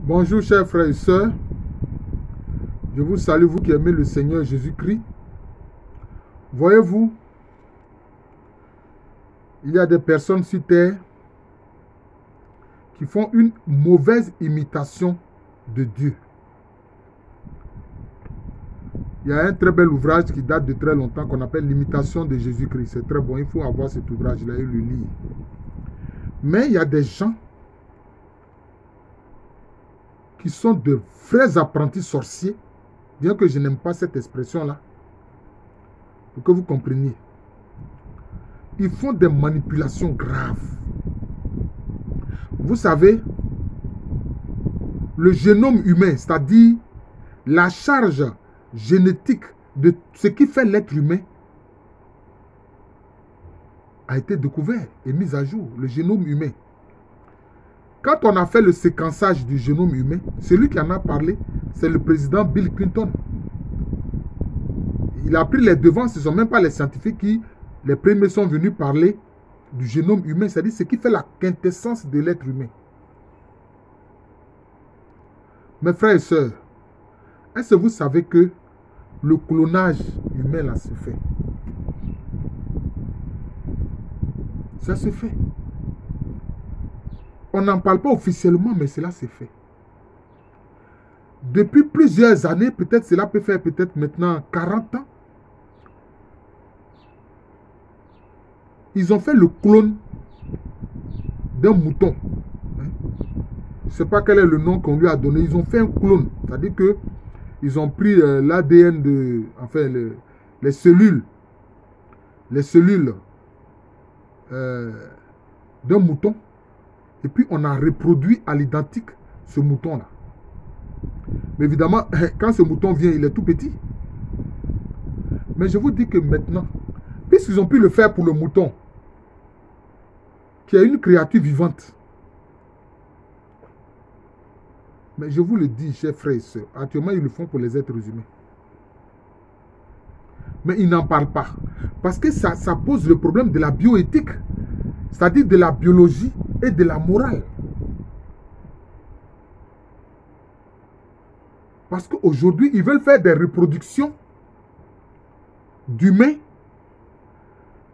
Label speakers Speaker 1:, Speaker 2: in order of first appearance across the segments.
Speaker 1: Bonjour chers frères et sœurs, je vous salue vous qui aimez le Seigneur Jésus-Christ. Voyez-vous, il y a des personnes sur terre qui font une mauvaise imitation de Dieu. Il y a un très bel ouvrage qui date de très longtemps qu'on appelle l'imitation de Jésus-Christ. C'est très bon, il faut avoir cet ouvrage-là et le lire. Mais il y a des gens qui sont de vrais apprentis sorciers, bien que je n'aime pas cette expression-là, pour que vous compreniez. Ils font des manipulations graves. Vous savez, le génome humain, c'est-à-dire la charge génétique de ce qui fait l'être humain, a été découvert et mis à jour, le génome humain. Quand on a fait le séquençage du génome humain, celui qui en a parlé, c'est le président Bill Clinton. Il a pris les devants, ce ne sont même pas les scientifiques qui, les premiers sont venus parler du génome humain, c'est-à-dire ce qui fait la quintessence de l'être humain. Mes frères et sœurs, est-ce que vous savez que le clonage humain là se fait? Ça se fait. On n'en parle pas officiellement, mais cela s'est fait. Depuis plusieurs années, peut-être cela peut faire peut-être maintenant 40 ans, ils ont fait le clone d'un mouton. Je ne sais pas quel est le nom qu'on lui a donné. Ils ont fait un clone. C'est-à-dire qu'ils ont pris l'ADN de... Enfin, les cellules. Les cellules d'un mouton. Et puis, on a reproduit à l'identique ce mouton-là. Mais évidemment, quand ce mouton vient, il est tout petit. Mais je vous dis que maintenant, puisqu'ils ont pu le faire pour le mouton, qui est une créature vivante, mais je vous le dis, chers frères et sœurs, actuellement, ils le font pour les êtres humains. Mais ils n'en parlent pas. Parce que ça pose le problème de la bioéthique, c'est-à-dire de la biologie et de la morale. Parce qu'aujourd'hui, ils veulent faire des reproductions d'humains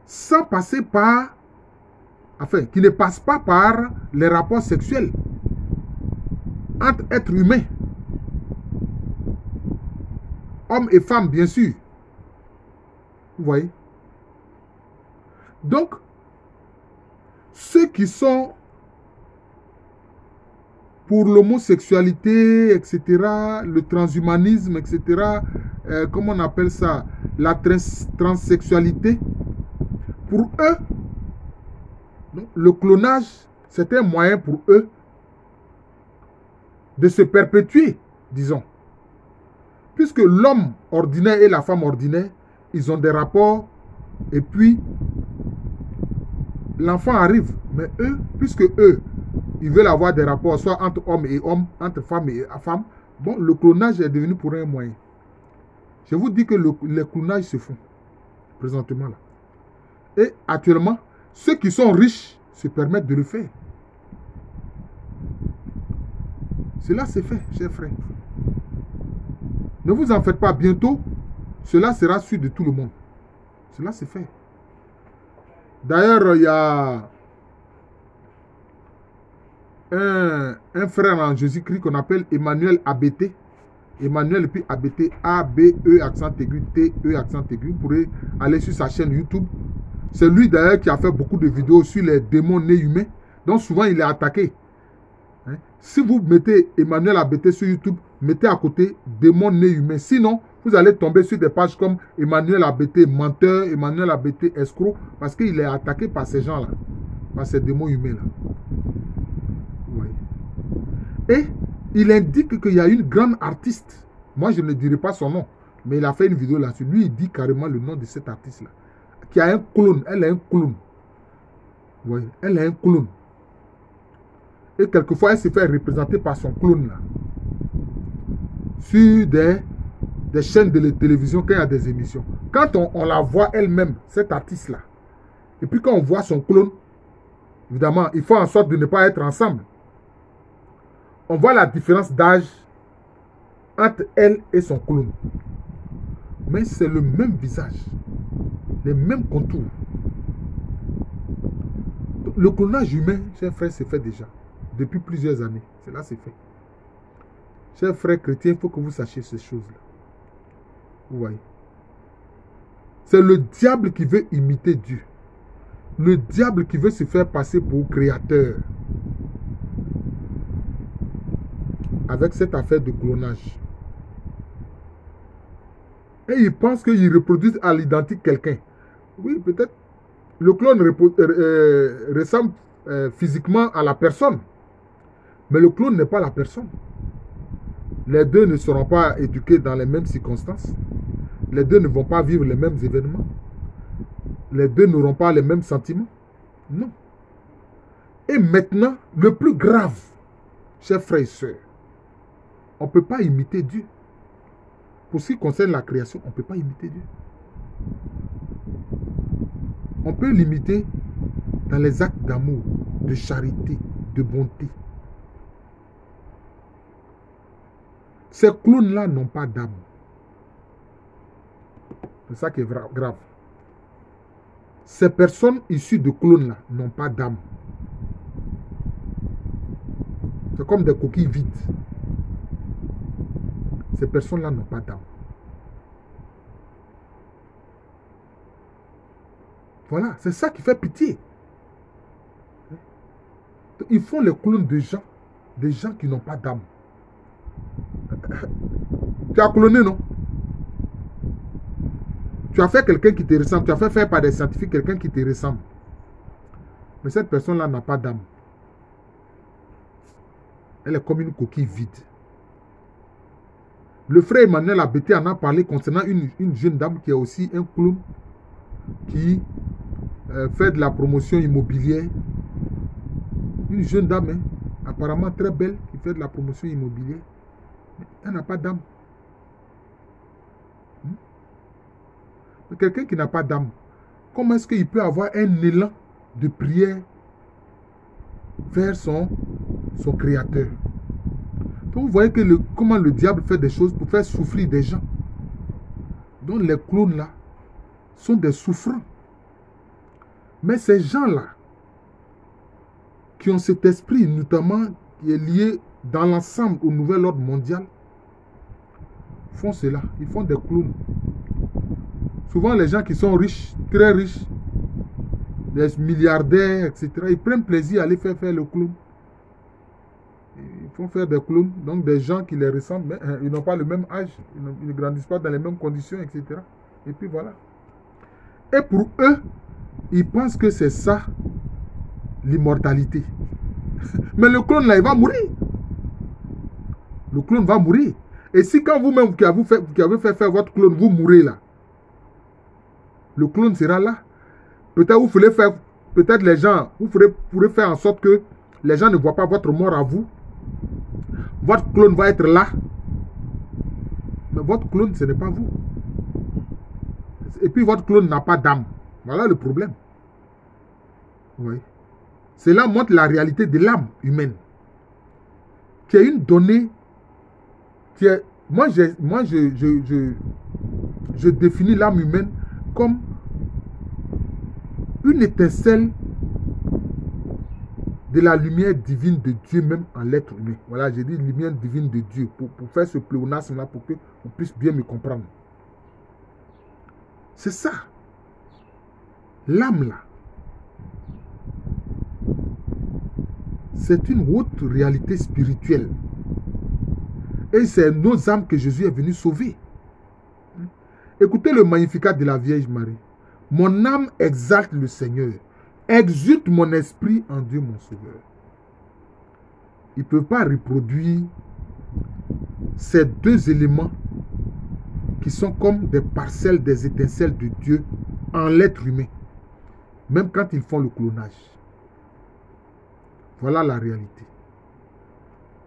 Speaker 1: sans passer par... Enfin, qui ne passent pas par les rapports sexuels entre êtres humains. Hommes et femmes, bien sûr. Vous voyez? Donc, ceux qui sont pour l'homosexualité, etc., le transhumanisme, etc., comment on appelle ça, la transsexualité, pour eux, le clonage, c'est un moyen pour eux de se perpétuer, disons. Puisque l'homme ordinaire et la femme ordinaire, ils ont des rapports, et puis l'enfant arrive. Mais eux, puisque eux, ils veulent avoir des rapports, soit entre hommes et hommes, entre femmes et femmes, bon, le clonage est devenu pour eux un moyen. Je vous dis que les clonages se font, présentement là. Et actuellement, ceux qui sont riches se permettent de le faire. Cela s'est fait, chers frères. Ne vous en faites pas, bientôt, cela sera su de tout le monde. Cela s'est fait. D'ailleurs, il y a un frère en Jésus-Christ qu'on appelle Emmanuel ABT. Emmanuel et puis ABT, A-B-E accent aigu, T-E accent aigu. Vous pourrez aller sur sa chaîne YouTube. C'est lui d'ailleurs qui a fait beaucoup de vidéos sur les démons nés humains. Donc souvent il est attaqué. Hein? Si vous mettez Emmanuel ABT sur YouTube, mettez à côté démons nés humains. Sinon, vous allez tomber sur des pages comme Emmanuel ABT menteur, Emmanuel ABT escroc, parce qu'il est attaqué par ces gens-là, par ces démons humains-là. Ouais. Et il indique qu'il y a une grande artiste. Moi, je ne dirai pas son nom, mais il a fait une vidéo là-dessus. Lui, il dit carrément le nom de cet artiste-là, qui a un clone. Elle est un clone. Oui, elle est un clone. Et quelquefois, elle se fait représenter par son clone là. Sur des chaînes de télévision quand il y a des émissions. Quand on la voit elle-même, cette artiste-là, et puis quand on voit son clone, évidemment, il faut en sorte de ne pas être ensemble. on voit la différence d'âge entre elle et son clone. Mais c'est le même visage, les mêmes contours. Le clonage humain, chers frères, c'est fait déjà. Depuis plusieurs années. Cela c'est fait. Chers frères chrétiens, il faut que vous sachiez ces choses-là. Vous voyez. C'est le diable qui veut imiter Dieu. Le diable qui veut se faire passer pour créateur. Avec cette affaire de clonage. Et il pense qu'il reproduit à l'identique quelqu'un. Oui, peut-être. Le clone ressemble physiquement à la personne. Mais le clone n'est pas la personne. Les deux ne seront pas éduqués dans les mêmes circonstances. Les deux ne vont pas vivre les mêmes événements. Les deux n'auront pas les mêmes sentiments. Non. Et maintenant, le plus grave, chers frères et sœurs, on ne peut pas imiter Dieu. Pour ce qui concerne la création, on ne peut pas imiter Dieu. On peut l'imiter dans les actes d'amour, de charité, de bonté. Ces clones-là n'ont pas d'âme. C'est ça qui est grave. Ces personnes issues de clones-là n'ont pas d'âme. C'est comme des coquilles vides. Ces personnes-là n'ont pas d'âme. Voilà, c'est ça qui fait pitié. Ils font les clones de gens, des gens qui n'ont pas d'âme. Tu as cloné, non? Tu as fait quelqu'un qui te ressemble. Tu as fait faire par des scientifiques quelqu'un qui te ressemble. Mais cette personne-là n'a pas d'âme. Elle est comme une coquille vide. Le frère Emmanuel Abete en a parlé concernant une jeune dame qui est aussi un clown qui fait de la promotion immobilière. Une jeune dame, hein, apparemment très belle, qui fait de la promotion immobilière. Mais elle n'a pas d'âme. Quelqu'un qui n'a pas d'âme, comment est-ce qu'il peut avoir un élan de prière vers son créateur? Donc vous voyez que comment le diable fait des choses pour faire souffrir des gens. Donc les clones là sont des souffrants. Mais ces gens-là, qui ont cet esprit notamment qui est lié dans l'ensemble au nouvel ordre mondial, font cela. Ils font des clones. Souvent les gens qui sont riches, très riches, des milliardaires, etc., ils prennent plaisir à aller faire le clown. Ils font faire des clowns, donc des gens qui les ressemblent, mais ils n'ont pas le même âge, ils ne grandissent pas dans les mêmes conditions, etc. Et puis voilà. Et pour eux, ils pensent que c'est ça, l'immortalité. Mais le clone là, il va mourir. Le clone va mourir. Et si quand vous-même qui avez fait faire votre clone, vous mourrez là, le clone sera là. Peut-être vous ferez faire, peut-être les gens, vous pourrez faire en sorte que les gens ne voient pas votre mort à vous. Votre clone va être là. Mais votre clone, ce n'est pas vous. Et puis votre clone n'a pas d'âme. Voilà le problème. Oui. Cela montre la réalité de l'âme humaine. Qui est une donnée qui est... Moi, je définis l'âme humaine comme une étincelle de la lumière divine de Dieu même en l'être humain. Voilà, j'ai dit lumière divine de Dieu pour faire ce pléonasme-là pour que vous puissiez bien me comprendre. C'est ça. L'âme là. C'est une haute réalité spirituelle. Et c'est nos âmes que Jésus est venu sauver. Écoutez le Magnificat de la Vierge Marie. Mon âme exalte le Seigneur. Exulte mon esprit en Dieu mon Sauveur. Il ne peut pas reproduire ces deux éléments qui sont comme des parcelles, des étincelles de Dieu en l'être humain. Même quand ils font le clonage. Voilà la réalité.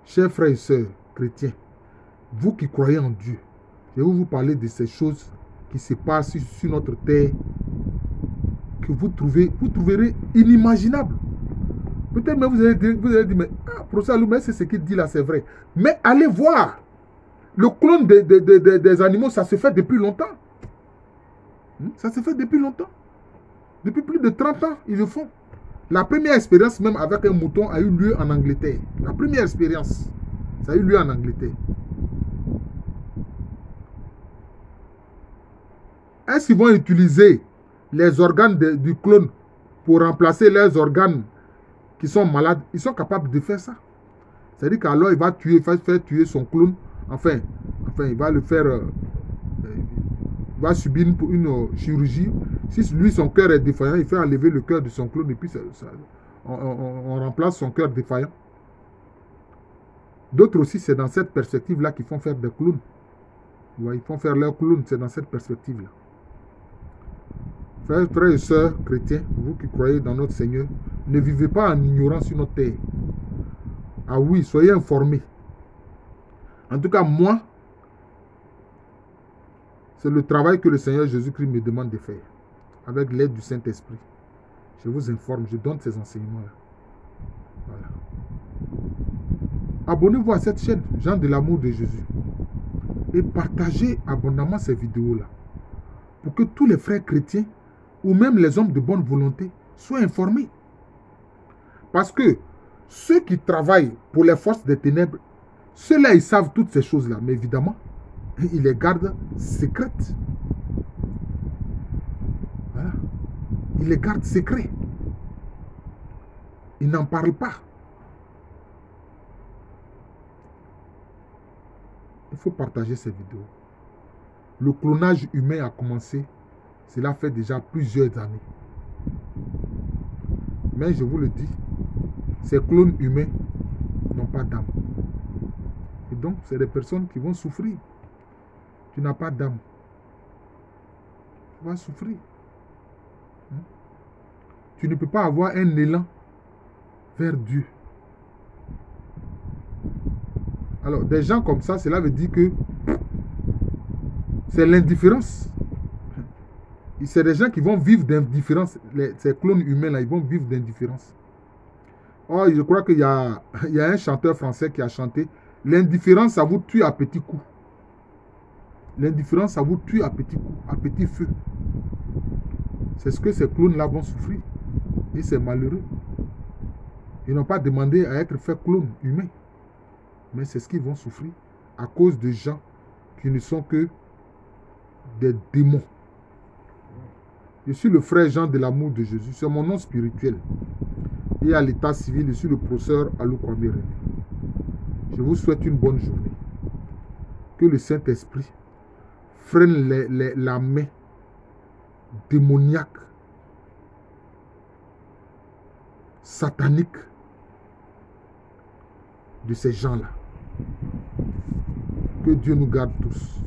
Speaker 1: Chers frères et sœurs chrétiens, vous qui croyez en Dieu, je vais vous parler de ces choses qui se passent sur notre terre, que vous trouverez inimaginables. Peut-être même vous allez dire, mais procès à lui-même, c'est ce qu'il dit là, c'est vrai. Mais allez voir. Le clone des animaux, ça se fait depuis longtemps. Ça se fait depuis longtemps. Depuis plus de 30 ans, ils le font. La première expérience, même avec un mouton, a eu lieu en Angleterre. La première expérience, ça a eu lieu en Angleterre. Est-ce qu'ils vont utiliser les organes du clone pour remplacer leurs organes qui sont malades? Ils sont capables de faire ça. C'est-à-dire qu'alors, il va faire tuer son clone. Enfin, il va le faire... il va subir une chirurgie. Si lui, son cœur est défaillant, il fait enlever le cœur de son clone et puis on remplace son cœur défaillant. D'autres aussi, c'est dans cette perspective-là qu'ils font faire des clones. Ils font faire leurs clones, c'est dans cette perspective-là. Frères et sœurs chrétiens, vous qui croyez dans notre Seigneur, ne vivez pas en ignorance sur notre terre. Ah oui, soyez informés. En tout cas, moi, c'est le travail que le Seigneur Jésus-Christ me demande de faire. Avec l'aide du Saint-Esprit. Je vous informe, je donne ces enseignements-là. Voilà. Abonnez-vous à cette chaîne, Gens de l'amour de Jésus. Et partagez abondamment ces vidéos-là. Pour que tous les frères chrétiens, ou même les hommes de bonne volonté, soient informés. Parce que ceux qui travaillent pour les forces des ténèbres, ceux-là, ils savent toutes ces choses-là. Mais évidemment, ils les gardent secrètes. Voilà. Ils les gardent secrets. Ils n'en parlent pas. Il faut partager ces vidéos. Le clonage humain a commencé, cela fait déjà plusieurs années. Mais je vous le dis, ces clones humains n'ont pas d'âme. Et donc, c'est des personnes qui vont souffrir. Tu n'as pas d'âme. Tu vas souffrir. Tu ne peux pas avoir un élan vers Dieu. Alors, des gens comme ça, cela veut dire que c'est l'indifférence. C'est des gens qui vont vivre d'indifférence. Ces clones humains-là, ils vont vivre d'indifférence. Oh, je crois qu'il y a un chanteur français qui a chanté « L'indifférence, ça vous tue à petits coups. » L'indifférence, ça vous tue à petits coups, à petit feu. C'est ce que ces clones-là vont souffrir. Et c'est malheureux. Ils n'ont pas demandé à être fait clones humains. Mais c'est ce qu'ils vont souffrir à cause de gens qui ne sont que des démons. Je suis le frère Jean de l'amour de Jésus. C'est mon nom spirituel. Et à l'état civil, je suis le professeur Alou Kwame René. Je vous souhaite une bonne journée. Que le Saint-Esprit freine la main démoniaque, satanique de ces gens-là. Que Dieu nous garde tous.